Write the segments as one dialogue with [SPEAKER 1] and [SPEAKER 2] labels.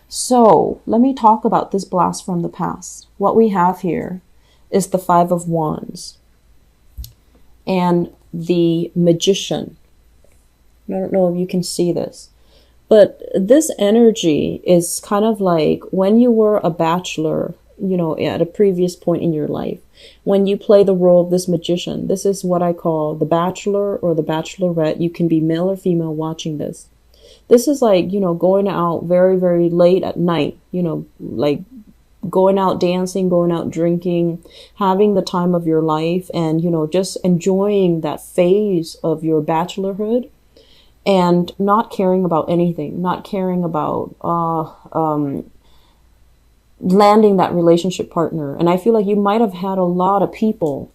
[SPEAKER 1] So let me talk about this blast from the past. What we have here is the Five of Wands and the Magician. I don't know if you can see this, but this energy is kind of like when you were a bachelor, at a previous point in your life, when you play the role of this magician. This is what I call the bachelor or the bachelorette. You can be male or female watching this. This is like, going out very, very late at night, like going out dancing, going out drinking, having the time of your life, and, just enjoying that phase of your bachelorhood and not caring about anything, not caring about landing that relationship partner. And I feel like you might have had a lot of people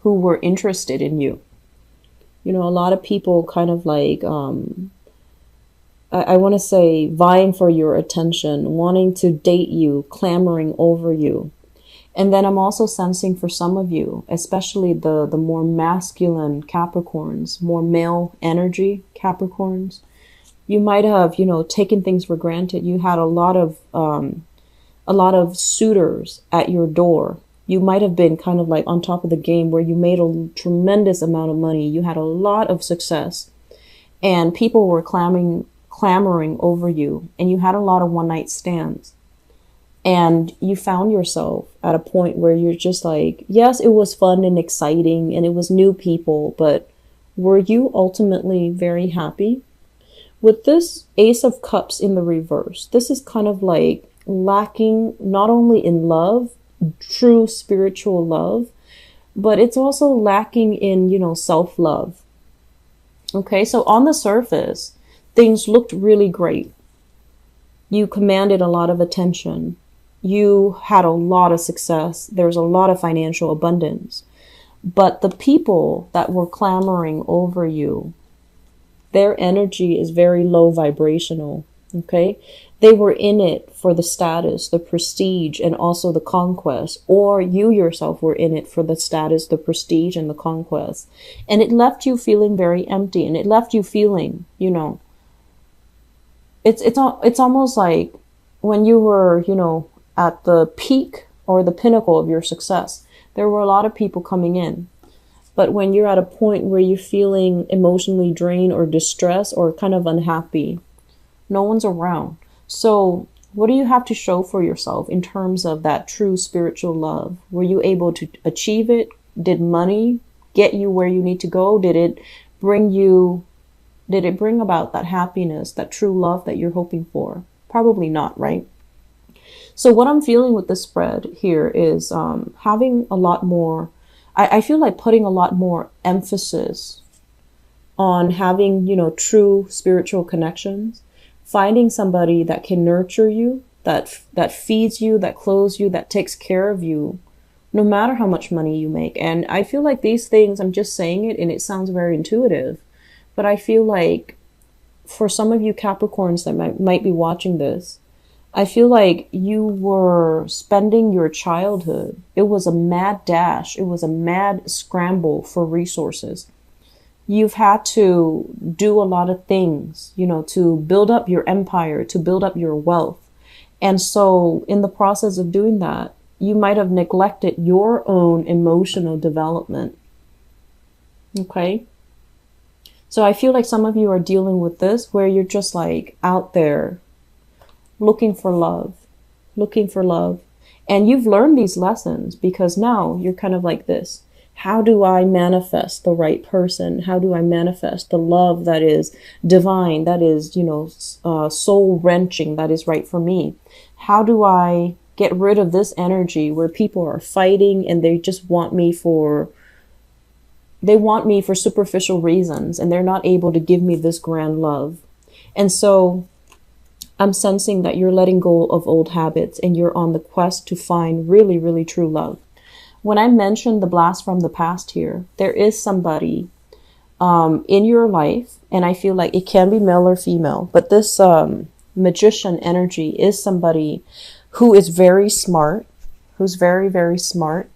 [SPEAKER 1] who were interested in you. A lot of people kind of like, I want to say vying for your attention, wanting to date you, clamoring over you. And then I'm also sensing for some of you, especially the more masculine Capricorns, more male energy Capricorns, you might have, taken things for granted. You had a lot of suitors at your door. You might have been kind of like on top of the game where you made a tremendous amount of money. You had a lot of success and people were clamoring over you, and you had a lot of one-night stands. And you found yourself at a point where you're just like, yes, it was fun and exciting and it was new people, but were you ultimately very happy? With this Ace of Cups in the reverse, this is kind of like lacking not only in love, true spiritual love, but it's also lacking in, self-love. Okay, so on the surface, things looked really great. You commanded a lot of attention. You had a lot of success. There's a lot of financial abundance. But the people that were clamoring over you, their energy is very low vibrational. Okay? They were in it for the status, the prestige, and also the conquest. Or you yourself were in it for the status, the prestige, and the conquest. And it left you feeling very empty. And it left you feeling, it's almost like when you were, at the peak or the pinnacle of your success, there were a lot of people coming in. But when you're at a point where you're feeling emotionally drained or distressed or kind of unhappy, no one's around. So what do you have to show for yourself in terms of that true spiritual love? Were you able to achieve it? Did money get you where you need to go? Did it bring about that happiness, that true love that you're hoping for? Probably not, right? So what I'm feeling with the spread here is having a lot more, I feel like putting a lot more emphasis on having, true spiritual connections, finding somebody that can nurture you, that feeds you, that clothes you, that takes care of you, no matter how much money you make. And I feel like these things, I'm just saying it and it sounds very intuitive, but I feel like for some of you Capricorns that might be watching this, I feel like you were spending your childhood. It was a mad dash. It was a mad scramble for resources. You've had to do a lot of things, to build up your empire, to build up your wealth. And so in the process of doing that, you might have neglected your own emotional development. Okay? So I feel like some of you are dealing with this where you're just like out there looking for love. And you've learned these lessons because now you're kind of like this. How do I manifest the right person? How do I manifest the love that is divine, that is, soul wrenching, that is right for me? How do I get rid of this energy where people are fighting and they just want me for superficial reasons and they're not able to give me this grand love? And so I'm sensing that you're letting go of old habits and you're on the quest to find really, really true love. When I mentioned the blast from the past here, there is somebody in your life, and I feel like it can be male or female, but this magician energy is somebody who is very smart, who's very, very smart.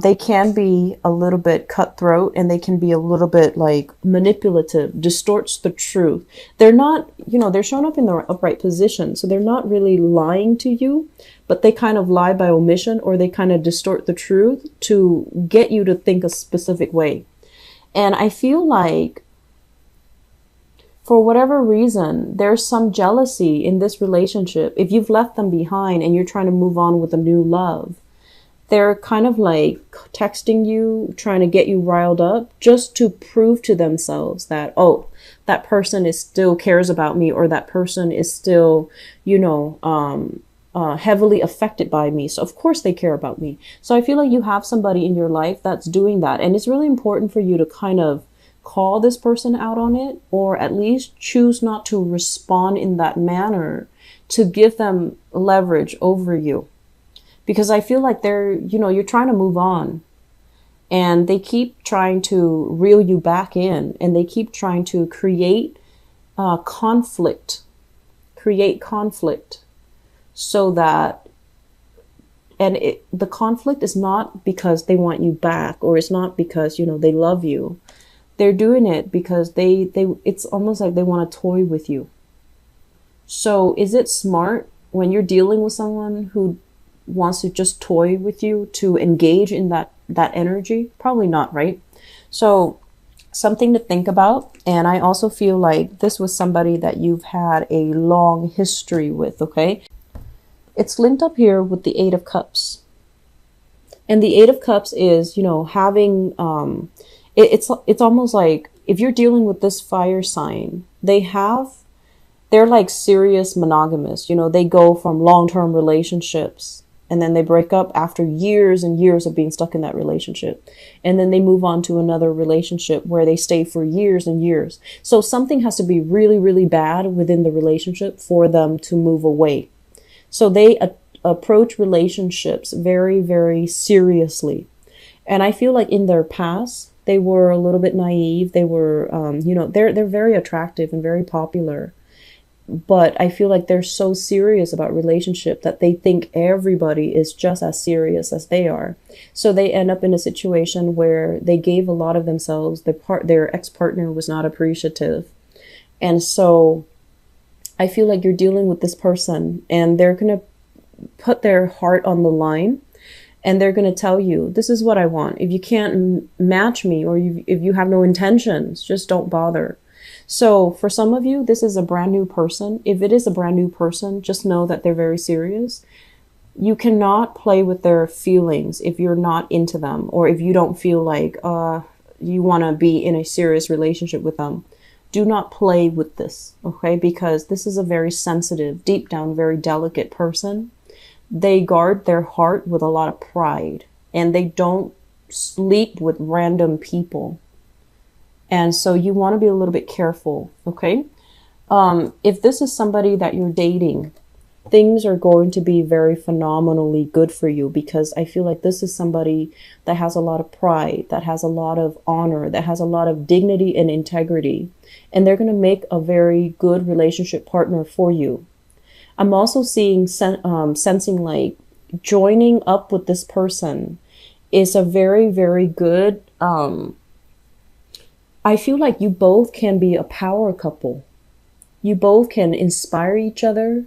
[SPEAKER 1] They can be a little bit cutthroat, and they can be a little bit like manipulative, distorts the truth. They're not, they're showing up in the upright position. So they're not really lying to you, but they kind of lie by omission, or they kind of distort the truth to get you to think a specific way. And I feel like for whatever reason, there's some jealousy in this relationship. If you've left them behind and you're trying to move on with a new love, they're kind of like texting you, trying to get you riled up just to prove to themselves that, oh, that person is still cares about me, or that person is still, heavily affected by me. So of course they care about me. So I feel like you have somebody in your life that's doing that. And it's really important for you to kind of call this person out on it, or at least choose not to respond in that manner to give them leverage over you. Because I feel like you're trying to move on, and they keep trying to reel you back in, and they keep trying to create conflict so that, the conflict is not because they want you back, or it's not because, they love you. They're doing it because it's almost like they want to toy with you. So is it smart when you're dealing with someone who wants to just toy with you to engage in that energy? Probably not, right? So something to think about. And I also feel like this was somebody that you've had a long history with, okay? It's linked up here with the Eight of Cups. And the Eight of Cups is, having, it's almost like if you're dealing with this fire sign, they're like serious monogamous. They go from long-term relationships, and then they break up after years and years of being stuck in that relationship. And then they move on to another relationship where they stay for years and years. So something has to be really, really bad within the relationship for them to move away. So they approach relationships very, very seriously. And I feel like in their past, they were a little bit naive. They were, they're very attractive and very popular. But I feel like they're so serious about relationship that they think everybody is just as serious as they are. So they end up in a situation where they gave a lot of themselves. Their ex-partner was not appreciative. And so I feel like you're dealing with this person, and they're going to put their heart on the line, and they're going to tell you, this is what I want. If you can't match me, or if you have no intentions, just don't bother. So for some of you, this is a brand new person. If it is a brand new person, just know that they're very serious. You cannot play with their feelings if you're not into them, or if you don't feel like you want to be in a serious relationship with them. Do not play with this, okay? Because this is a very sensitive, deep down, very delicate person. They guard their heart with a lot of pride, and they don't sleep with random people. And so you want to be a little bit careful, okay? If this is somebody that you're dating, things are going to be very phenomenally good for you, because I feel like this is somebody that has a lot of pride, that has a lot of honor, that has a lot of dignity and integrity. And they're going to make a very good relationship partner for you. I'm also seeing, sensing like joining up with this person is a very, very good, I feel like you both can be a power couple. You both can inspire each other.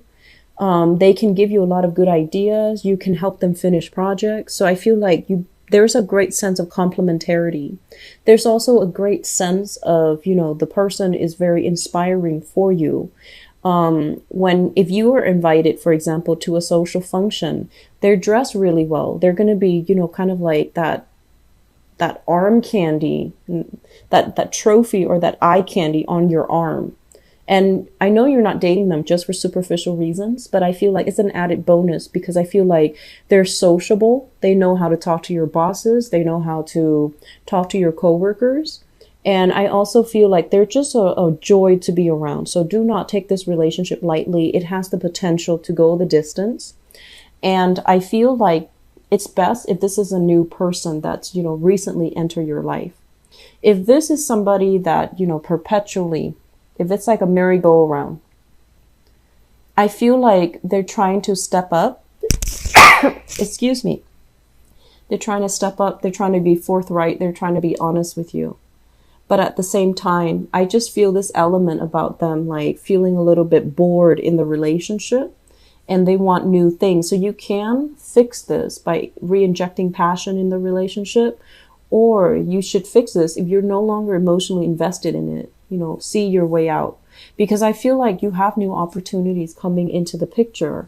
[SPEAKER 1] They can give you a lot of good ideas. You can help them finish projects. So I feel like there's a great sense of complementarity. There's also a great sense of, the person is very inspiring for you. If you are invited, for example, to a social function, they're dressed really well. They're going to be, kind of like that arm candy, that trophy or that eye candy on your arm. And I know you're not dating them just for superficial reasons, but I feel like it's an added bonus, because I feel like they're sociable. They know how to talk to your bosses. They know how to talk to your coworkers. And I also feel like they're just a joy to be around. So do not take this relationship lightly. It has the potential to go the distance. And I feel like it's best if this is a new person that's, recently entered your life. If this is somebody that, perpetually, if it's like a merry-go-round, I feel like they're trying to step up. Excuse me. They're trying to step up. They're trying to be forthright. They're trying to be honest with you. But at the same time, I just feel this element about them, like feeling a little bit bored in the relationship, and they want new things. So you can fix this by re-injecting passion in the relationship, or you should fix this if you're no longer emotionally invested in it. See your way out, because I feel like you have new opportunities coming into the picture.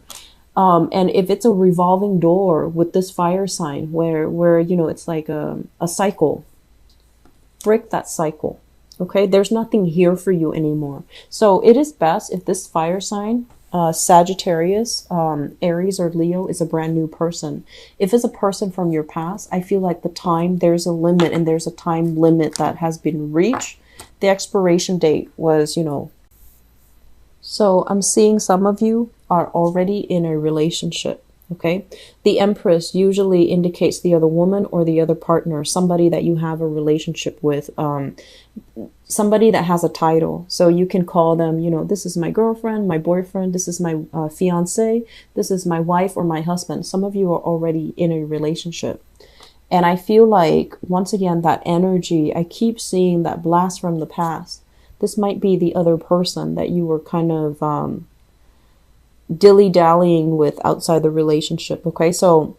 [SPEAKER 1] And if it's a revolving door with this fire sign where it's like a cycle, break that cycle. Okay, there's nothing here for you anymore. So it is best if this fire sign, Sagittarius, Aries, or Leo, is a brand new person. If it's a person from your past, I feel like there's a limit, and there's a time limit that has been reached. The expiration date was, So I'm seeing some of you are already in a relationship. Okay. The Empress usually indicates the other woman or the other partner, somebody that you have a relationship with, somebody that has a title. So you can call them, this is my girlfriend, my boyfriend, this is my fiance, this is my wife or my husband. Some of you are already in a relationship. And I feel like, once again, that energy, I keep seeing that blast from the past. This might be the other person that you were kind of dilly-dallying with outside the relationship. Okay, so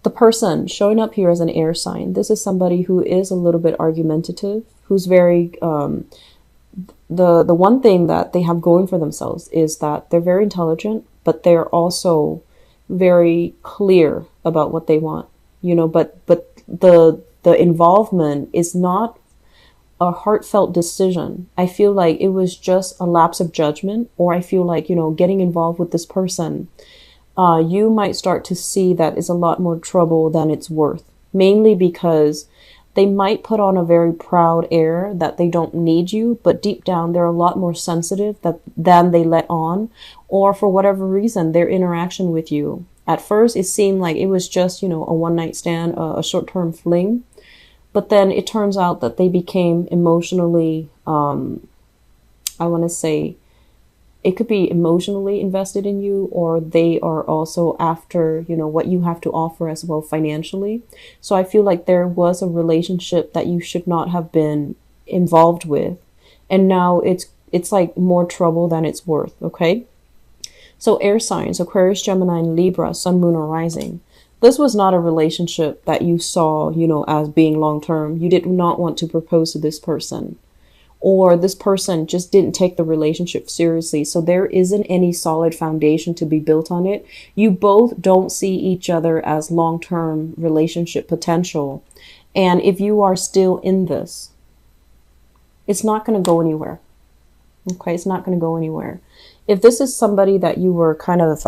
[SPEAKER 1] the person showing up here as an air sign, this is somebody who is a little bit argumentative, who's very the one thing that they have going for themselves is that they're very intelligent, but they're also very clear about what they want, but the involvement is not a heartfelt decision. I feel like it was just a lapse of judgment, or I feel like, getting involved with this person, you might start to see that it's a lot more trouble than it's worth, mainly because they might put on a very proud air that they don't need you, but deep down they're a lot more sensitive than they let on, or for whatever reason, their interaction with you. At first, it seemed like it was just, a one-night stand, a short-term fling. But then it turns out that they became emotionally, I want to say, it could be emotionally invested in you, or they are also after, what you have to offer as well financially. So I feel like there was a relationship that you should not have been involved with. And now it's like more trouble than it's worth. Okay. So air signs, Aquarius, Gemini, and Libra, Sun, Moon, or Rising. This was not a relationship that you saw, as being long-term. You did not want to propose to this person, or this person just didn't take the relationship seriously. So there isn't any solid foundation to be built on it. You both don't see each other as long-term relationship potential. And if you are still in this, it's not going to go anywhere. Okay, it's not going to go anywhere. If this is somebody that you were kind of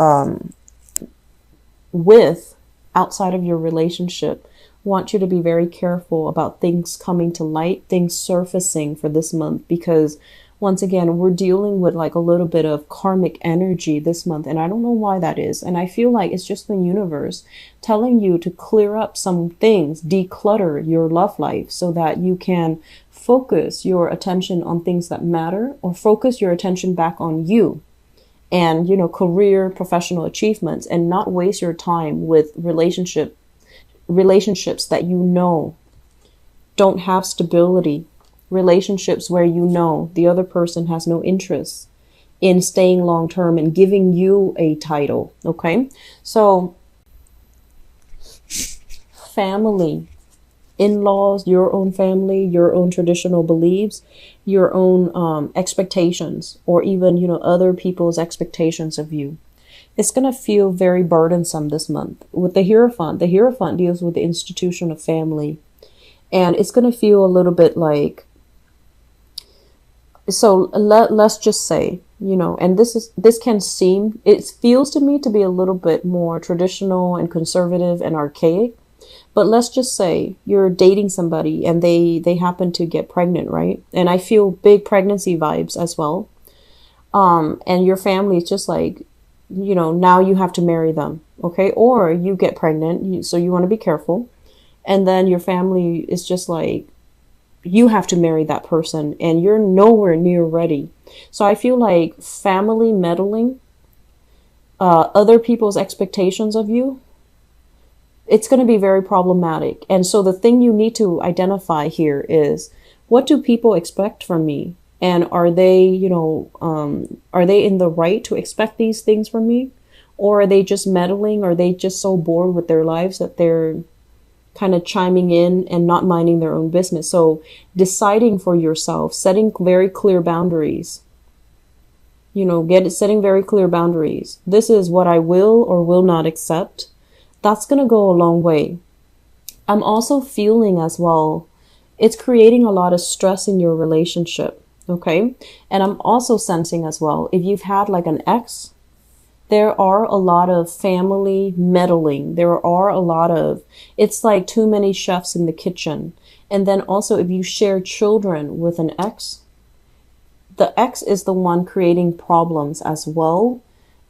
[SPEAKER 1] with outside of your relationship, want you to be very careful about things coming to light, things surfacing for this month, because once again, we're dealing with like a little bit of karmic energy this month, and I don't know why that is. And I feel like it's just the universe telling you to clear up some things, declutter your love life so that you can focus your attention on things that matter, or focus your attention back on you and, career, professional achievements, and not waste your time with relationships that don't have stability, relationships where the other person has no interest in staying long term and giving you a title. Okay, so family, in-laws, your own family, your own traditional beliefs, your own expectations, or even other people's expectations of you. It's going to feel very burdensome this month. With the Hierophant deals with the institution of family, and it's going to feel a little bit like, so let's just say, and it feels to me to be a little bit more traditional and conservative and archaic. But let's just say you're dating somebody and they happen to get pregnant, right? And I feel big pregnancy vibes as well. And your family is just like, now you have to marry them, okay? Or you get pregnant, so you want to be careful. And then your family is just like, you have to marry that person and you're nowhere near ready. So I feel like family meddling, other people's expectations of you, it's going to be very problematic. And so the thing you need to identify here is, what do people expect from me? And are they, are they in the right to expect these things from me? Or are they just meddling? Are they just so bored with their lives that they're kind of chiming in and not minding their own business? So deciding for yourself, setting very clear boundaries, setting very clear boundaries. This is what I will or will not accept. That's going to go a long way. I'm also feeling as well, it's creating a lot of stress in your relationship. Okay. And I'm also sensing as well, if you've had like an ex, there are a lot of family meddling. There are a lot of, it's like too many chefs in the kitchen. And then also if you share children with an ex, the ex is the one creating problems as well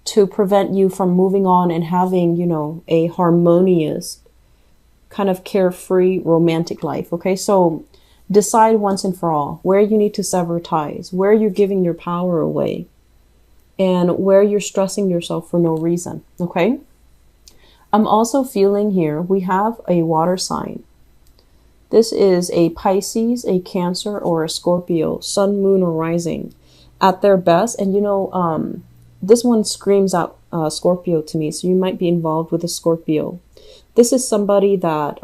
[SPEAKER 1] to prevent you from moving on and having, a harmonious kind of carefree romantic life. Okay. So decide once and for all where you need to sever ties, where you're giving your power away, and where you're stressing yourself for no reason. Okay. I'm also feeling here, we have a water sign. This is a Pisces, a Cancer, or a Scorpio, sun, moon, or rising at their best. And this one screams out Scorpio to me. So you might be involved with a Scorpio. This is somebody that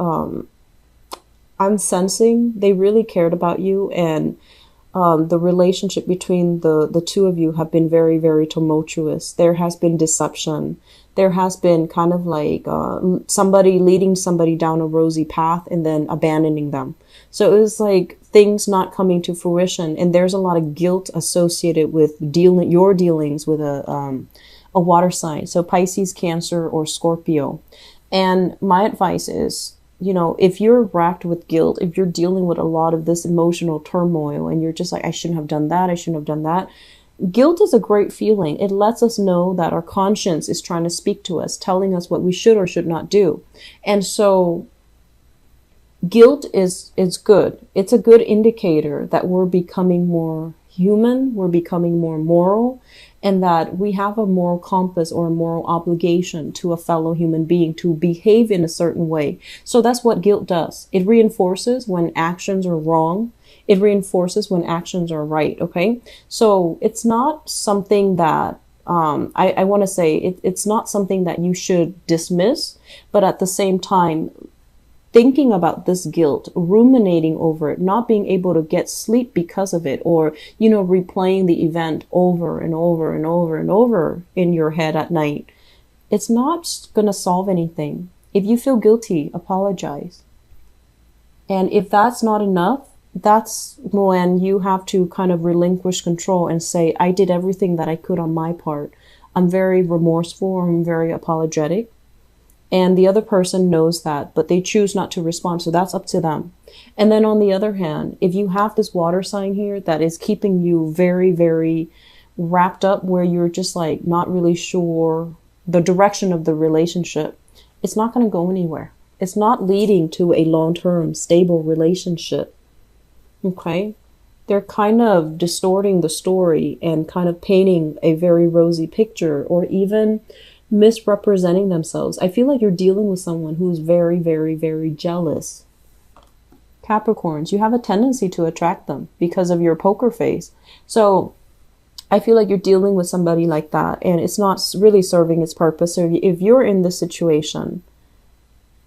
[SPEAKER 1] I'm sensing they really cared about you, and the relationship between the two of you have been very, very tumultuous. There has been deception. There has been kind of like somebody leading somebody down a rosy path and then abandoning them. So it was like things not coming to fruition, and there's a lot of guilt associated with your dealings with a water sign. So Pisces, Cancer, or Scorpio. And my advice is, if you're racked with guilt, if you're dealing with a lot of this emotional turmoil and you're just like, I shouldn't have done that, I shouldn't have done that. Guilt is a great feeling. It lets us know that our conscience is trying to speak to us, telling us what we should or should not do. And so guilt is good. It's a good indicator that we're becoming more human, we're becoming more moral, and that we have a moral compass or a moral obligation to a fellow human being to behave in a certain way. So that's what guilt does. It reinforces when actions are wrong. It reinforces when actions are right. Okay. So it's not something that, I want to say it's not something that you should dismiss, but at the same time, thinking about this guilt, ruminating over it, not being able to get sleep because of it, or, replaying the event over and over and over and over in your head at night, it's not going to solve anything. If you feel guilty, apologize. And if that's not enough, that's when you have to kind of relinquish control and say, I did everything that I could on my part. I'm very remorseful, I'm very apologetic. And the other person knows that, but they choose not to respond. So that's up to them. And then on the other hand, if you have this water sign here that is keeping you very, very wrapped up, where you're just like not really sure the direction of the relationship, it's not going to go anywhere. It's not leading to a long-term stable relationship. Okay. They're kind of distorting the story and kind of painting a very rosy picture, or even misrepresenting themselves. I feel like you're dealing with someone who's very, very, very jealous. Capricorns, you have a tendency to attract them because of your poker face. So I feel like you're dealing with somebody like that, and it's not really serving its purpose. So if you're in this situation,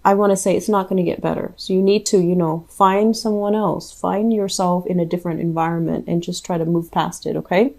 [SPEAKER 1] I want to say it's not going to get better. So you need to, find someone else, find yourself in a different environment, and just try to move past it. Okay.